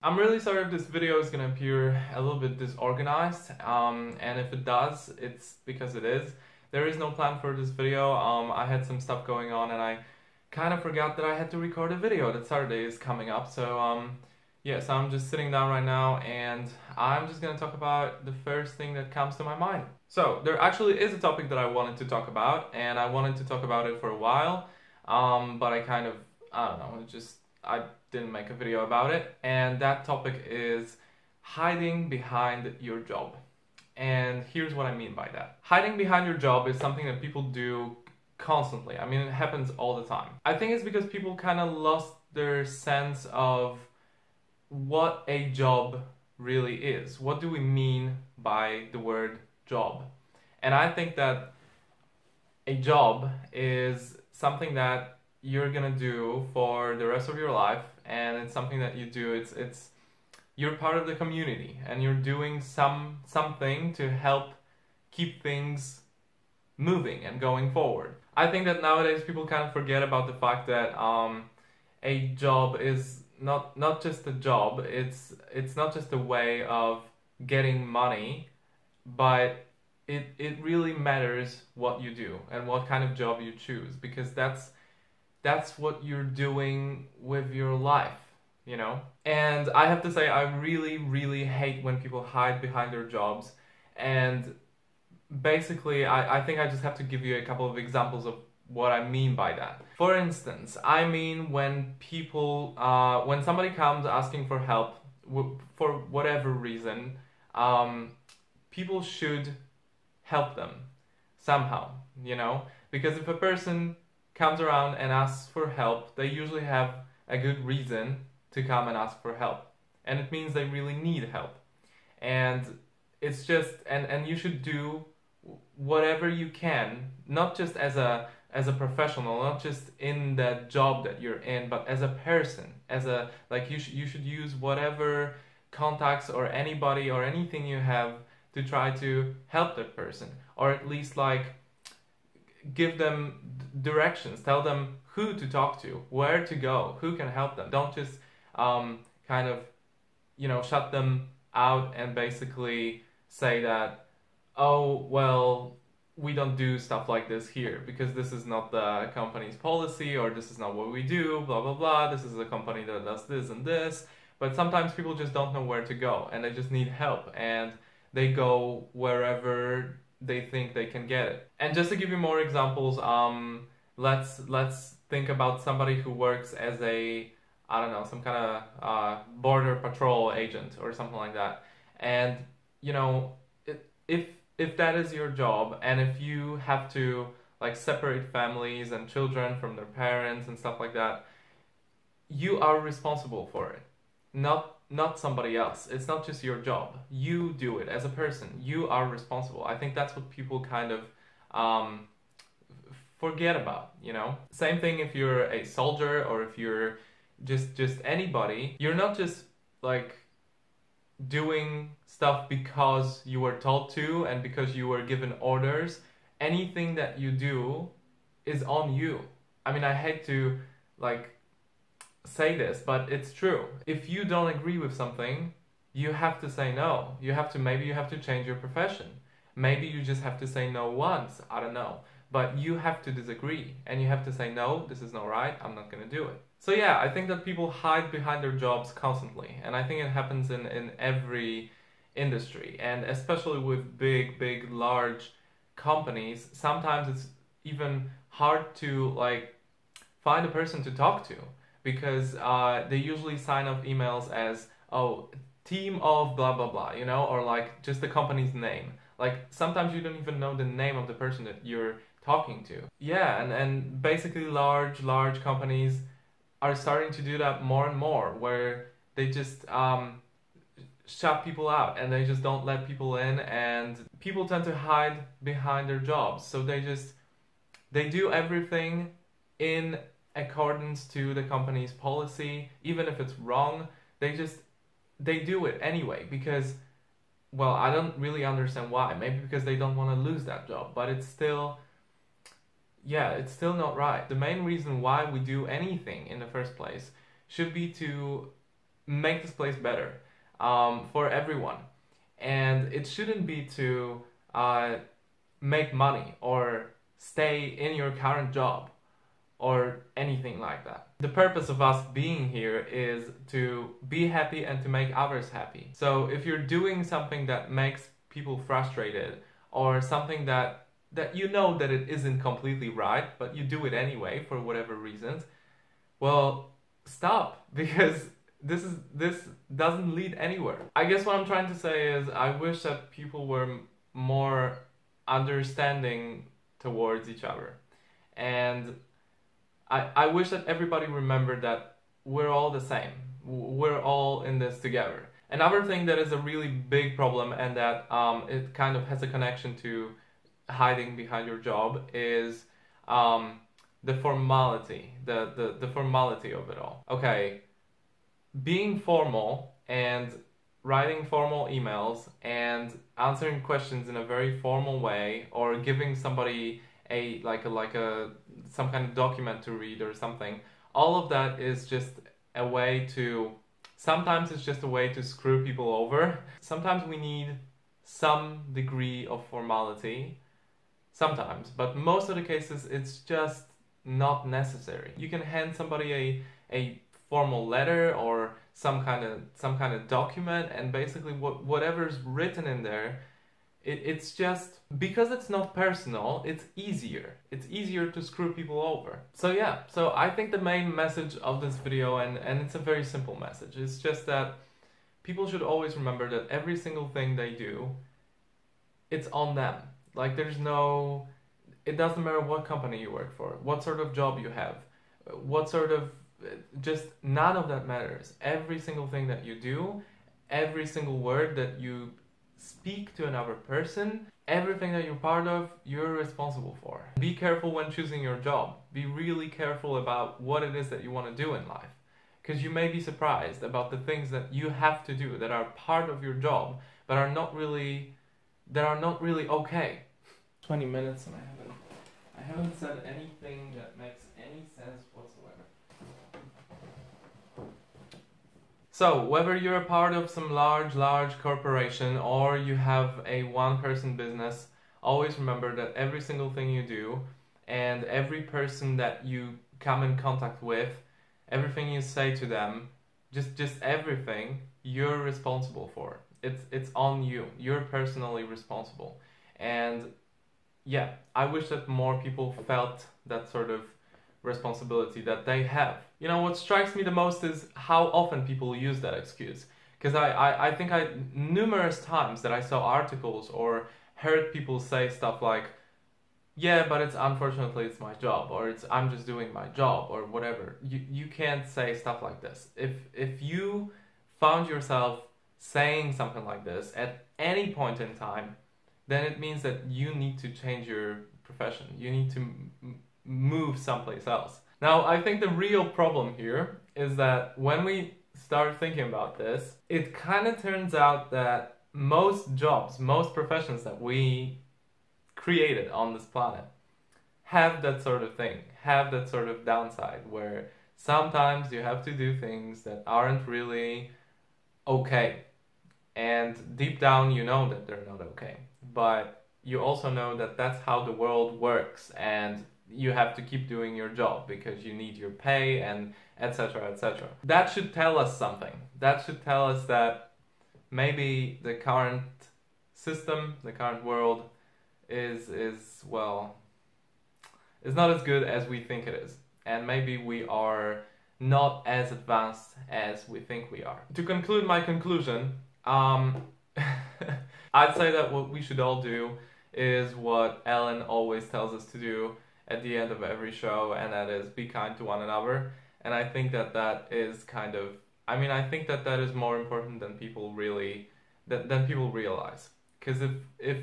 I'm really sorry if this video is gonna appear a little bit disorganized, and if it does, it's because it is. There is no plan for this video. I had some stuff going on and I kind of forgot that I had to record a video that Saturday is coming up. So yeah, so I'm just sitting down right now and I'm just gonna talk about the first thing that comes to my mind. So there actually is a topic that I wanted to talk about, and I wanted to talk about it for a while, but I don't know, I didn't make a video about it, and that topic is hiding behind your job. And here's what I mean by that. Hiding behind your job is something that people do constantly. I mean, it happens all the time. I think it's because people kind of lost their sense of what a job really is. What do we mean by the word job? And I think that a job is something that you're gonna do for the rest of your life, and it's something that you do. It's you're part of the community, and you're doing something to help keep things moving and going forward. I think that nowadays people kind of forget about the fact that a job is not just a job. It's not just a way of getting money, but it really matters what you do and what kind of job you choose, because that's what you're doing with your life, you know? And I have to say, I really hate when people hide behind their jobs. And basically, I think I just have to give you a couple of examples of what I mean by that. For instance, I mean when people, when somebody comes asking for help, for whatever reason, people should help them somehow, you know? Because if a person comes around and asks for help, they usually have a good reason to come and ask for help. And it means they really need help. And it's just, and you should do whatever you can, not just as a professional, not just in that job that you're in, but as a person, you should use whatever contacts or anybody or anything you have to try to help that person, or at least give them directions, tell them who to talk to, where to go, who can help them. Don't just kind of, shut them out and basically say that, oh, well, we don't do stuff like this here because this is not the company's policy, or this is not what we do, blah, blah, blah. This is a company that does this and this. But sometimes people just don't know where to go, and they just need help, and they go wherever they think they can get it. And just to give you more examples, let's think about somebody who works as a, I don't know, some kind of border patrol agent or something like that. And if that is your job, and if you have to separate families and children from their parents and stuff like that, you are responsible for it, not somebody else. It's not just your job. You do it as a person. You are responsible. I think that's what people kind of forget about, Same thing if you're a soldier, or if you're just anybody. You're not just doing stuff because you were told to and because you were given orders. Anything that you do is on you. I mean, I hate to say this, but it's true. If you don't agree with something, you have to say no. Maybe you have to change your profession. Maybe you just have to say no once, I don't know. But you have to disagree, and you have to say, no, this is not right, I'm not gonna do it. So yeah, I think that people hide behind their jobs constantly, and I think it happens in every industry, and especially with big, large companies. Sometimes it's even hard to find a person to talk to, because they usually sign off emails as, oh, team of blah blah blah, or just the company's name. Sometimes you don't even know the name of the person that you're talking to. Yeah, and basically large companies are starting to do that more and more, where they just shut people out, and they just don't let people in, and people tend to hide behind their jobs. So they do everything in accordance to the company's policy, even if it's wrong. They do it anyway, because, well, I don't really understand why. Maybe because they don't want to lose that job, but it's still not right. The main reason why we do anything in the first place should be to make this place better for everyone. And it shouldn't be to make money or stay in your current job or anything like that. The purpose of us being here is to be happy and to make others happy. So if you're doing something that makes people frustrated, or something that you know that it isn't completely right, but you do it anyway for whatever reasons, well, stop, because this doesn't lead anywhere. I guess what I'm trying to say is I wish that people were more understanding towards each other. And I wish that everybody remembered that we're all the same. We're all in this together. Another thing that is a really big problem, and that it kind of has a connection to hiding behind your job, is the formality, the formality of it all. Okay, being formal and writing formal emails and answering questions in a very formal way, or giving somebody some kind of document to read or something, all of that is just a way to, sometimes it's just a way to screw people over. Sometimes we need some degree of formality, sometimes, but most of the cases it's just not necessary. You can hand somebody a formal letter or some kind of document, and basically whatever's written in there, it's just, because it's not personal, it's easier to screw people over. So yeah, so I think the main message of this video, and it's a very simple message, it's just that people should always remember that every single thing they do, it's on them. Like, there's no, it doesn't matter what company you work for, what sort of job you have, what sort of, just none of that matters. Every single thing that you do, every single word that you speak to another person, everything that you're part of, you're responsible for. Be careful when choosing your job. Be really careful about what it is that you want to do in life, because you may be surprised about the things that you have to do that are part of your job, but are not really okay. 20 minutes and I haven't said anything that makes any sense whatsoever. So, whether you're a part of some large corporation or you have a one-person business, always remember that every single thing you do and every person that you come in contact with, everything you say to them, just everything, you're responsible for. It's on you. You're personally responsible. And yeah, I wish that more people felt that sort of responsibility that they have. You know, what strikes me the most is how often people use that excuse. Because I think numerous times that I saw articles or heard people say stuff like, yeah, but unfortunately it's my job, or I'm just doing my job, or whatever. You can't say stuff like this. If you found yourself saying something like this at any point in time, then it means that you need to change your profession. You need to move someplace else. Now, I think the real problem here is that when we start thinking about this, it kind of turns out that most jobs, most professions that we created on this planet have that sort of thing, have that sort of downside where sometimes you have to do things that aren't really okay. And deep down you know that they're not okay. But you also know that that's how the world works, and you have to keep doing your job because you need your pay, and etc, etc. That should tell us something. That should tell us that maybe the current system, the current world is not as good as we think it is. And maybe we are not as advanced as we think we are. To conclude my conclusion, I'd say that what we should all do is what Ellen always tells us to do at the end of every show, and that is be kind to one another. And I think that is kind of, I think that is more important than people really, than people realize. Because if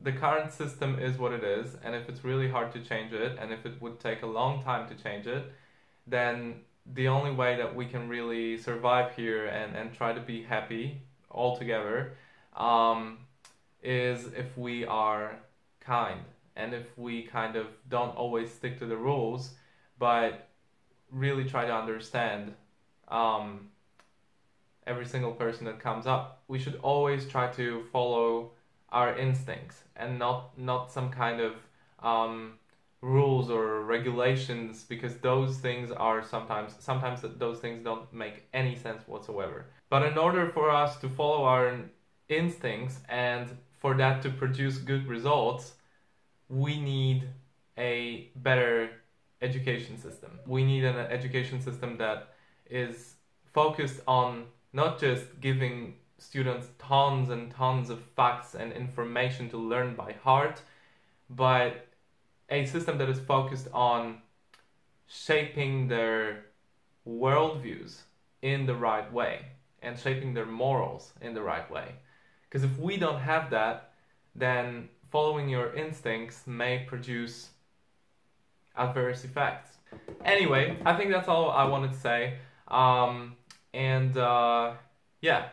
the current system is what it is, and if it's really hard to change it, and if it would take a long time to change it, then the only way that we can really survive here and try to be happy all together is if we are kind, and if we kind of don't always stick to the rules, but really try to understand every single person that comes up. We should always try to follow our instincts and not some kind of rules or regulations, because those things are sometimes those things don't make any sense whatsoever. But in order for us to follow our instincts and for that to produce good results, we need a better education system. We need an education system that is focused on not just giving students tons and tons of facts and information to learn by heart, but a system that is focused on shaping their worldviews in the right way and shaping their morals in the right way. Because if we don't have that, then following your instincts may produce adverse effects. Anyway, I think that's all I wanted to say. Yeah,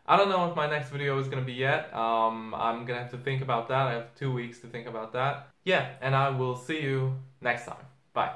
I don't know if my next video is gonna be yet. I'm gonna have to think about that. I have 2 weeks to think about that. Yeah, and I will see you next time. Bye.